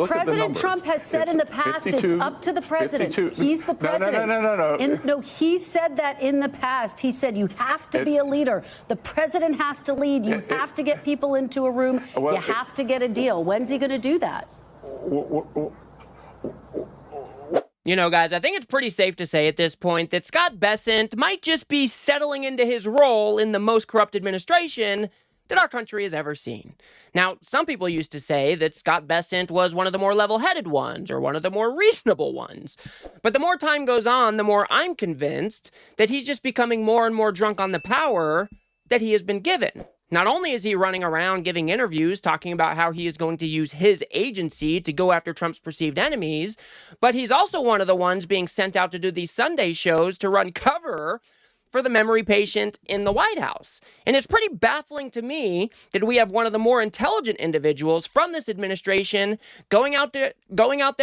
President Trump has said in the past, 52, it's up to the president. 52. He's the president. No. He said that in the past. He said you have to be a leader. The president has to lead. You have to get people into a room. You have to get a deal. When's he going to do that? You know, guys, I think it's pretty safe to say at this point that Scott Bessent might just be settling into his role in the most corrupt administration that our country has ever seen. Now, some people used to say that Scott Bessent was one of the more level-headed ones or one of the more reasonable ones. But the more time goes on, the more I'm convinced that he's just becoming more and more drunk on the power that he has been given. Not only is he running around giving interviews talking about how he is going to use his agency to go after Trump's perceived enemies, but he's also one of the ones being sent out to do these Sunday shows to run cover for the memory patient in the White House. And it's pretty baffling to me that we have one of the more intelligent individuals from this administration going out there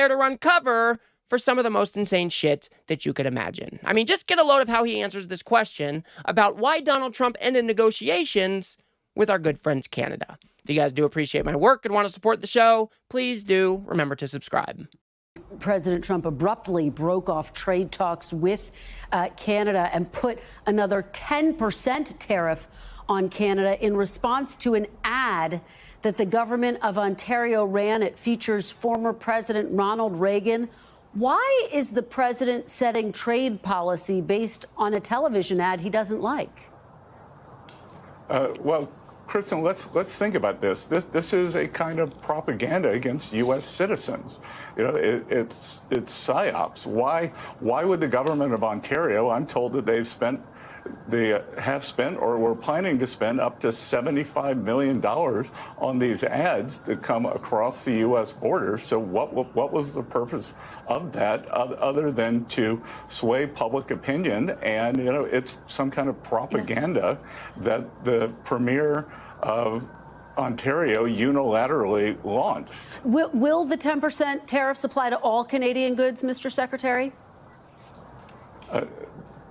to run cover for some of the most insane shit that you could imagine. I mean, just get a load of how he answers this question about why Donald Trump ended negotiations with our good friends Canada. If you guys do appreciate my work and want to support the show, please do remember to subscribe. President Trump abruptly broke off trade talks with Canada and put another 10% tariff on Canada in response to an ad that the government of Ontario ran. It features former President Ronald Reagan. Why is the president setting trade policy based on a television ad he doesn't like? Well, Kristen, let's think about this. This is a kind of propaganda against U.S. citizens. You know, it's psyops. Why would the government of Ontario? I'm told that they have spent or were planning to spend up to $75 million on these ads to come across the U.S. border. So what was the purpose of that other than to sway public opinion? And, you know, it's some kind of propaganda that the premier of Ontario unilaterally launched. Will the 10% tariffs apply to all Canadian goods, Mr. Secretary?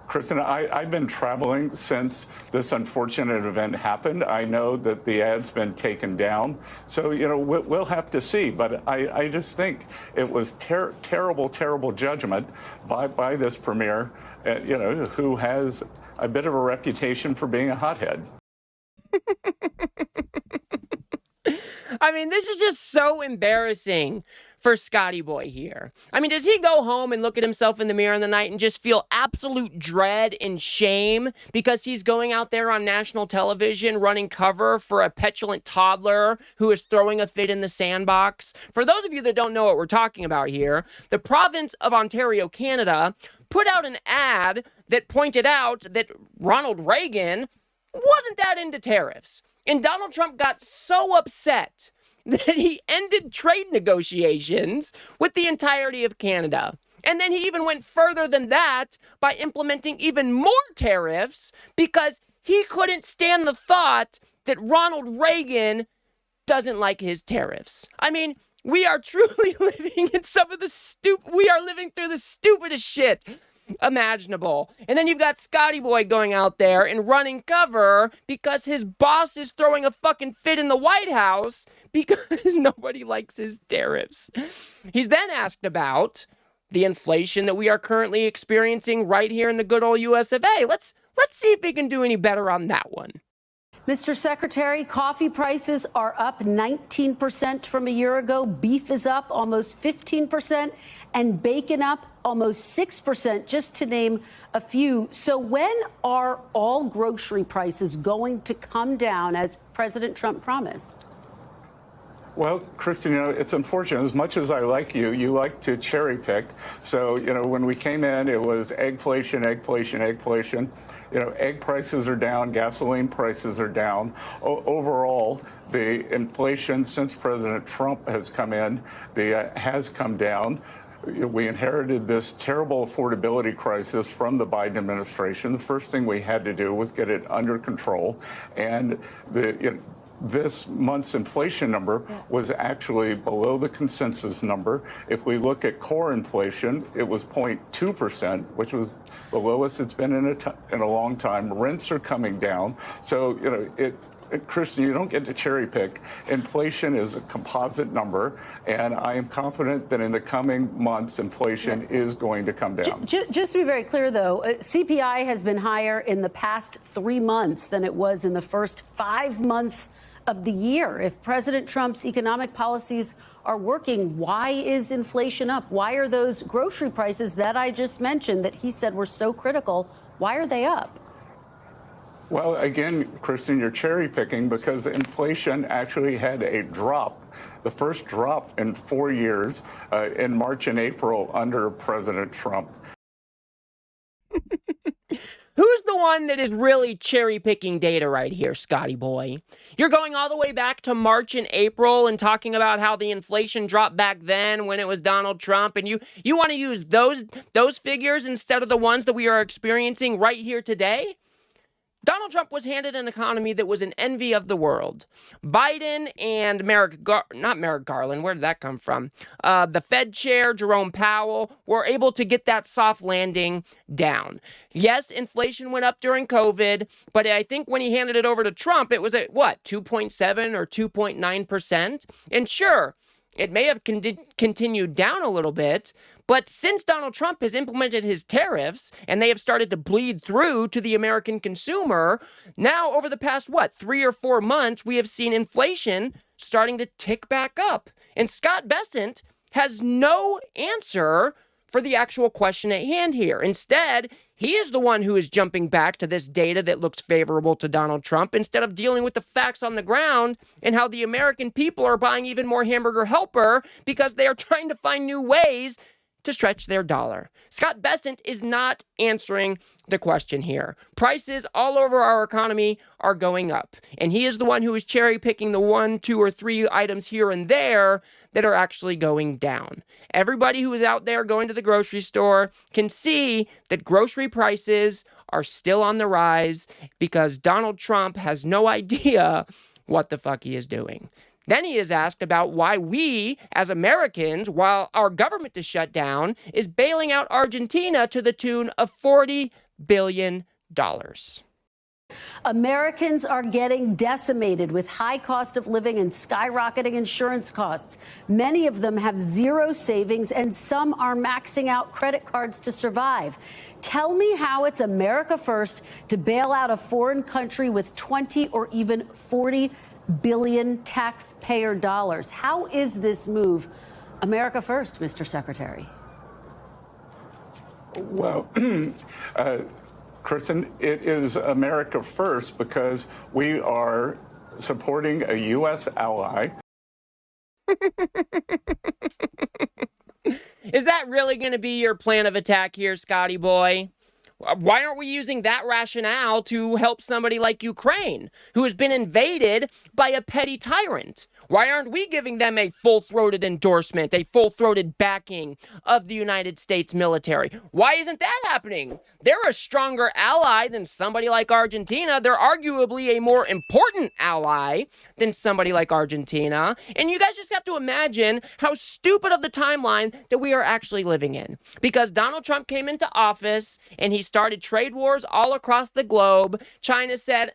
Kristen, I've been traveling since this unfortunate event happened. I know that the ad's been taken down. So, you know, we'll have to see. But I just think it was terrible judgment by this premier, you know, who has a bit of a reputation for being a hothead. I mean, this is just so embarrassing for Scotty Boy here. I mean, does he go home and look at himself in the mirror in the night and just feel absolute dread and shame because he's going out there on national television running cover for a petulant toddler who is throwing a fit in the sandbox? For those of you that don't know what we're talking about here, the province of Ontario, Canada, put out an ad that pointed out that Ronald Reagan wasn't that into tariffs. And Donald Trump got so upset that he ended trade negotiations with the entirety of Canada. And then he even went further than that by implementing even more tariffs because he couldn't stand the thought that Ronald Reagan doesn't like his tariffs. I mean, we are truly living in we are living through the stupidest shit imaginable. And then you've got Scotty Boy going out there and running cover because his boss is throwing a fucking fit in the White House because nobody likes his tariffs. He's then asked about the inflation that we are currently experiencing right here in the good old US of A. Let's see if he can do any better on that one. Mr. Secretary, coffee prices are up 19% from a year ago. Beef is up almost 15% and bacon up almost 6%, just to name a few. So when are all grocery prices going to come down as President Trump promised? Well, Kristen, you know, it's unfortunate. As much as I like you, you like to cherry pick. So, you know, when we came in, it was eggflation. You know, egg prices are down, gasoline prices are down. Overall, the inflation since President Trump has come in, has come down. We inherited this terrible affordability crisis from the Biden administration. The first thing we had to do was get it under control. And this month's inflation number was actually below the consensus number. If we look at core inflation, it was 0.2%, which was the lowest it's been in a long time. Rents are coming down. So, you know, Kristen, you don't get to cherry pick. Inflation is a composite number, and I am confident that in the coming months, inflation is going to come down. Just to be very clear, though, CPI has been higher in the past 3 months than it was in the first 5 months of the year. If President Trump's economic policies are working, why is inflation up? Why are those grocery prices that I just mentioned that he said were so critical, why are they up? Well, again, Kristen, you're cherry picking because inflation actually had a drop, the first drop in 4 years in March and April under President Trump. Who's the one that is really cherry-picking data right here, Scotty boy? You're going all the way back to March and April and talking about how the inflation dropped back then when it was Donald Trump, and you want to use those figures instead of the ones that we are experiencing right here today? Donald Trump was handed an economy that was an envy of the world. Biden and not Merrick Garland, where did that come from? The Fed chair, Jerome Powell, were able to get that soft landing down. Yes, inflation went up during COVID, but I think when he handed it over to Trump, it was at, 2.7 or 2.9%? And sure, it may have continued down a little bit, but since Donald Trump has implemented his tariffs and they have started to bleed through to the American consumer, now over the past, 3 or 4 months, we have seen inflation starting to tick back up. And Scott Bessent has no answer for the actual question at hand here. Instead, he is the one who is jumping back to this data that looks favorable to Donald Trump instead of dealing with the facts on the ground and how the American people are buying even more hamburger helper because they are trying to find new ways to stretch their dollar. Scott Bessent is not answering the question here. Prices all over our economy are going up, and he is the one who is cherry picking the 1, 2, or 3 items here and there that are actually going down. Everybody who is out there going to the grocery store can see that grocery prices are still on the rise because Donald Trump has no idea what the fuck he is doing. Then he is asked about why we, as Americans, while our government is shut down, is bailing out Argentina to the tune of $40 billion. Americans are getting decimated with high cost of living and skyrocketing insurance costs. Many of them have zero savings, and some are maxing out credit cards to survive. Tell me how it's America first to bail out a foreign country with 20 or even 40 billion taxpayer dollars. How is this move America first, Mr. Secretary? Well, Kristen, it is America first because we are supporting a U.S. ally. Is that really going to be your plan of attack here, Scotty boy? Why aren't we using that rationale to help somebody like Ukraine, who has been invaded by a petty tyrant? Why aren't we giving them a full-throated endorsement, a full-throated backing of the United States military? Why isn't that happening? They're a stronger ally than somebody like Argentina. They're arguably a more important ally than somebody like Argentina. And you guys just have to imagine how stupid of the timeline that we are actually living in. Because Donald Trump came into office and he started trade wars all across the globe. China said,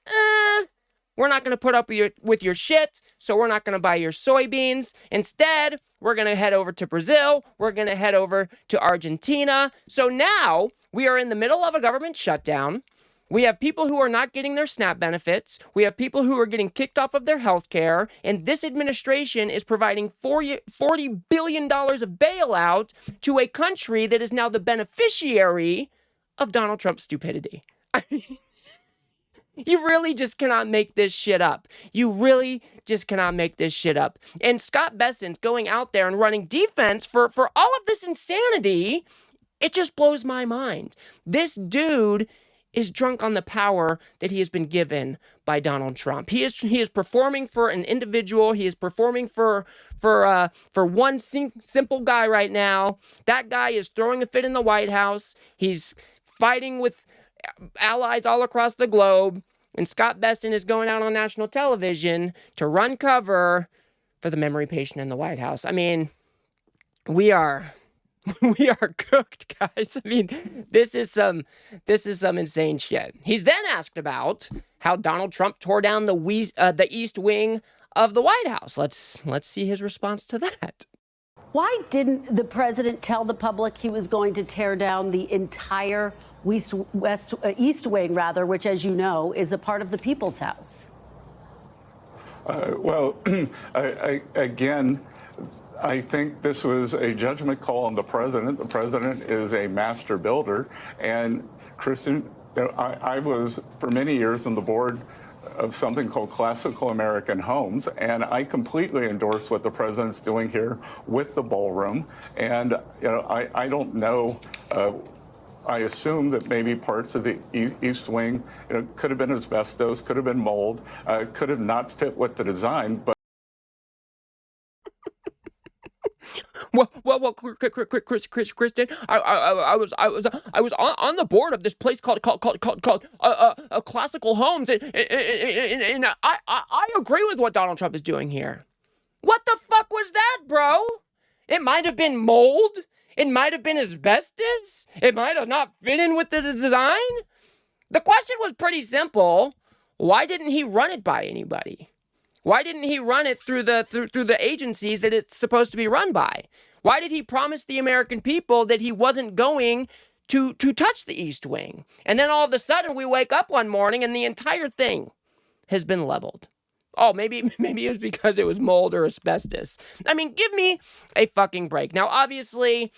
we're not going to put up with your shit, so we're not going to buy your soybeans. Instead, we're going to head over to Brazil. We're going to head over to Argentina. So now we are in the middle of a government shutdown. We have people who are not getting their SNAP benefits. We have people who are getting kicked off of their health care. And this administration is providing $40 billion of bailout to a country that is now the beneficiary of Donald Trump's stupidity. You really just cannot make this shit up. You really just cannot make this shit up. And Scott Bessent going out there and running defense for all of this insanity, it just blows my mind. This dude is drunk on the power that he has been given by Donald Trump. He is performing for an individual. He is performing for one simple guy right now. That guy is throwing a fit in the White House. He's fighting with allies all across the globe, and Scott Bessent is going out on national television to run cover for the memory patient in the White House. I mean, we are We are cooked, guys. I mean, this is some insane shit. He's then asked about how Donald Trump tore down the East Wing of the White House. Let's see his response to that. Why didn't the president tell the public he was going to tear down the entire East Wing, rather, which, as you know, is a part of the People's House? Well, again, I think this was a judgment call on the president. The president is a master builder. And, Kristen, I was for many years on the board of something called Classical American Homes, and I completely endorse what the president's doing here with the ballroom. And I don't know. I assume that maybe parts of the East Wing could have been asbestos, could have been mold, could have not fit with the design, but. Well, Kristen, I was on the board of this place called Classical Homes, and I agree with what Donald Trump is doing here. What the fuck was that, bro? It might have been mold. It might have been asbestos. It might have not fit in with the design. The question was pretty simple. Why didn't he run it by anybody? Why didn't he run it through the agencies that it's supposed to be run by? Why did he promise the American people that he wasn't going to touch the East Wing? And then all of a sudden we wake up one morning and the entire thing has been leveled. Oh, maybe it was because it was mold or asbestos. I mean, give me a fucking break. Now, obviously,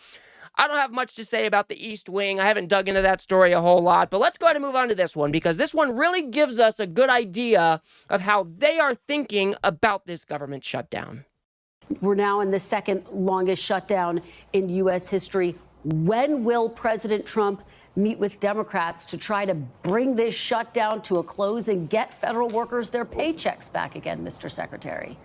I don't have much to say about the East Wing. I haven't dug into that story a whole lot, but let's go ahead and move on to this one, because this one really gives us a good idea of how they are thinking about this government shutdown. We're now in the second longest shutdown in U.S. history. When will President Trump meet with Democrats to try to bring this shutdown to a close and get federal workers their paychecks back again, Mr. Secretary?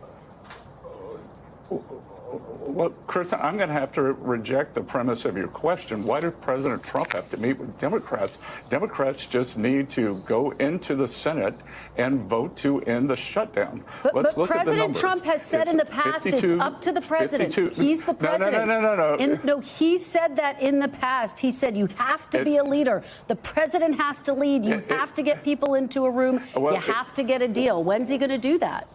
Well, Kristen, I'm going to have to reject the premise of your question. Why did President Trump have to meet with Democrats? Democrats just need to go into the Senate and vote to end the shutdown. But look at the President numbers. Trump has said in the past, 52, it's up to the president. 52, He's the president. No. No, he said that in the past. He said you have to be a leader. The president has to lead. You have to get people into a room. You have to get a deal. When's he going to do that?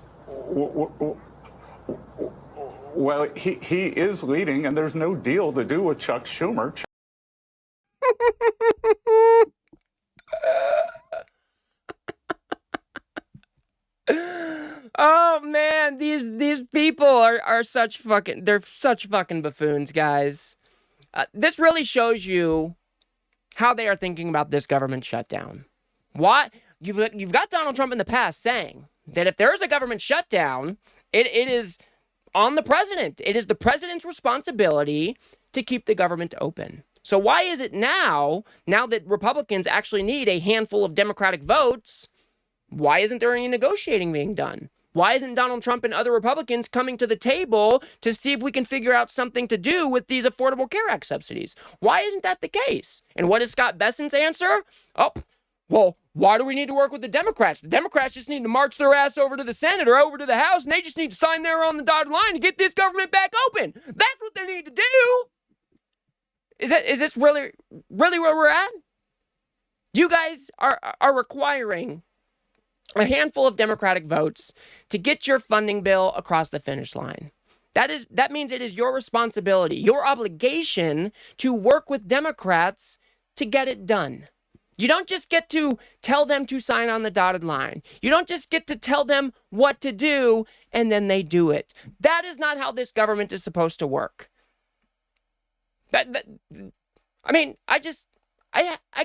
Well, he is leading, and there's no deal to do with Chuck Schumer. Oh man, these people are such fucking buffoons, guys. This really shows you how they are thinking about this government shutdown. Why you've got Donald Trump in the past saying that if there is a government shutdown, it is on the president. It is the president's responsibility to keep the government open. So why is it now that Republicans actually need a handful of Democratic votes, why isn't there any negotiating being done? Why isn't Donald Trump and other Republicans coming to the table to see if we can figure out something to do with these Affordable Care Act subsidies? Why isn't that the case? And what is Scott Bessent's answer? Oh, well, why do we need to work with the Democrats? The Democrats just need to march their ass over to the Senate or over to the House, and they just need to sign there on the dotted line to get this government back open. That's what they need to do. Is this really where we're at? You guys are requiring a handful of Democratic votes to get your funding bill across the finish line. That means it is your responsibility, your obligation to work with Democrats to get it done. You don't just get to tell them to sign on the dotted line. You don't just get to tell them what to do and then they do it. That is not how this government is supposed to work. I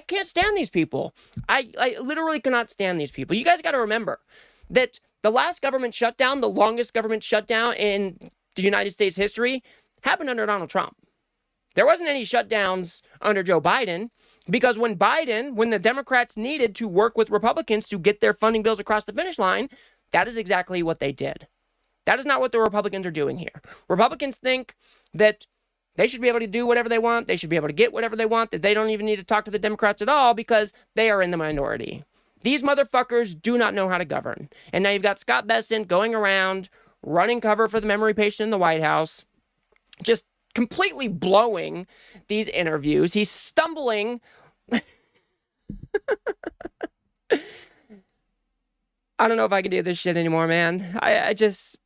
can't stand these people. I literally cannot stand these people. You guys got to remember that the last government shutdown, the longest government shutdown in the United States history, happened under Donald Trump. There wasn't any shutdowns under Joe Biden, because when the Democrats needed to work with Republicans to get their funding bills across the finish line, that is exactly what they did. That is not what the Republicans are doing here. Republicans think that they should be able to do whatever they want. They should be able to get whatever they want, that they don't even need to talk to the Democrats at all because they are in the minority. These motherfuckers do not know how to govern. And now you've got Scott Bessent going around, running cover for the memory patient in the White House, just completely blowing these interviews. He's stumbling. I don't know if I can do this shit anymore, man.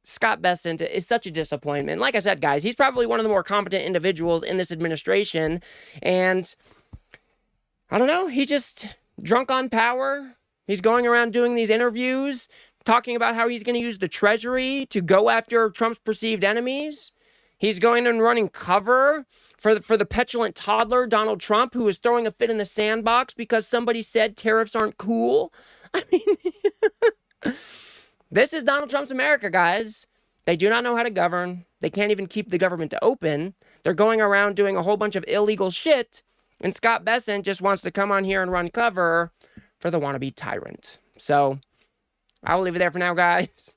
Scott Bessent is such a disappointment. Like I said, guys, he's probably one of the more competent individuals in this administration. And I don't know, he just drunk on power. He's going around doing these interviews, talking about how he's going to use the Treasury to go after Trump's perceived enemies. He's going and running cover for the petulant toddler, Donald Trump, who is throwing a fit in the sandbox because somebody said tariffs aren't cool. I mean, this is Donald Trump's America, guys. They do not know how to govern. They can't even keep the government open. They're going around doing a whole bunch of illegal shit. And Scott Bessent just wants to come on here and run cover for the wannabe tyrant. So I will leave it there for now, guys.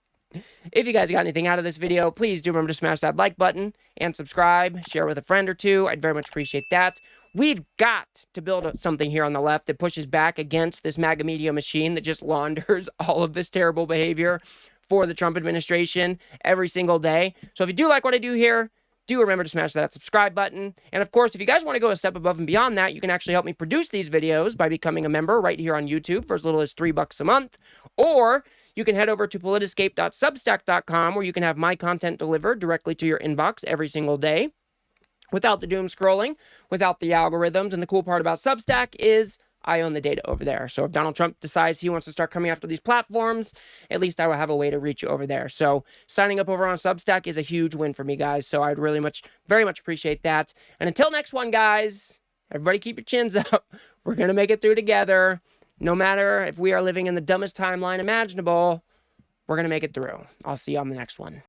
If you guys got anything out of this video, please do remember to smash that like button and subscribe. Share with a friend or two. I'd very much appreciate that. We've got to build something here on the left that pushes back against this MAGA media machine that just launders all of this terrible behavior for the Trump administration every single day. So if you do like what I do here, do remember to smash that subscribe button. And of course, if you guys want to go a step above and beyond that, you can actually help me produce these videos by becoming a member right here on YouTube for as little as $3 a month. Or you can head over to politiscape.substack.com where you can have my content delivered directly to your inbox every single day without the doom scrolling, without the algorithms. And the cool part about Substack is I own the data over there. So if Donald Trump decides he wants to start coming after these platforms, at least I will have a way to reach you over there. So signing up over on Substack is a huge win for me, guys. So I'd really very much appreciate that. And until next one, guys, everybody keep your chins up. We're going to make it through together. No matter if we are living in the dumbest timeline imaginable, we're going to make it through. I'll see you on the next one.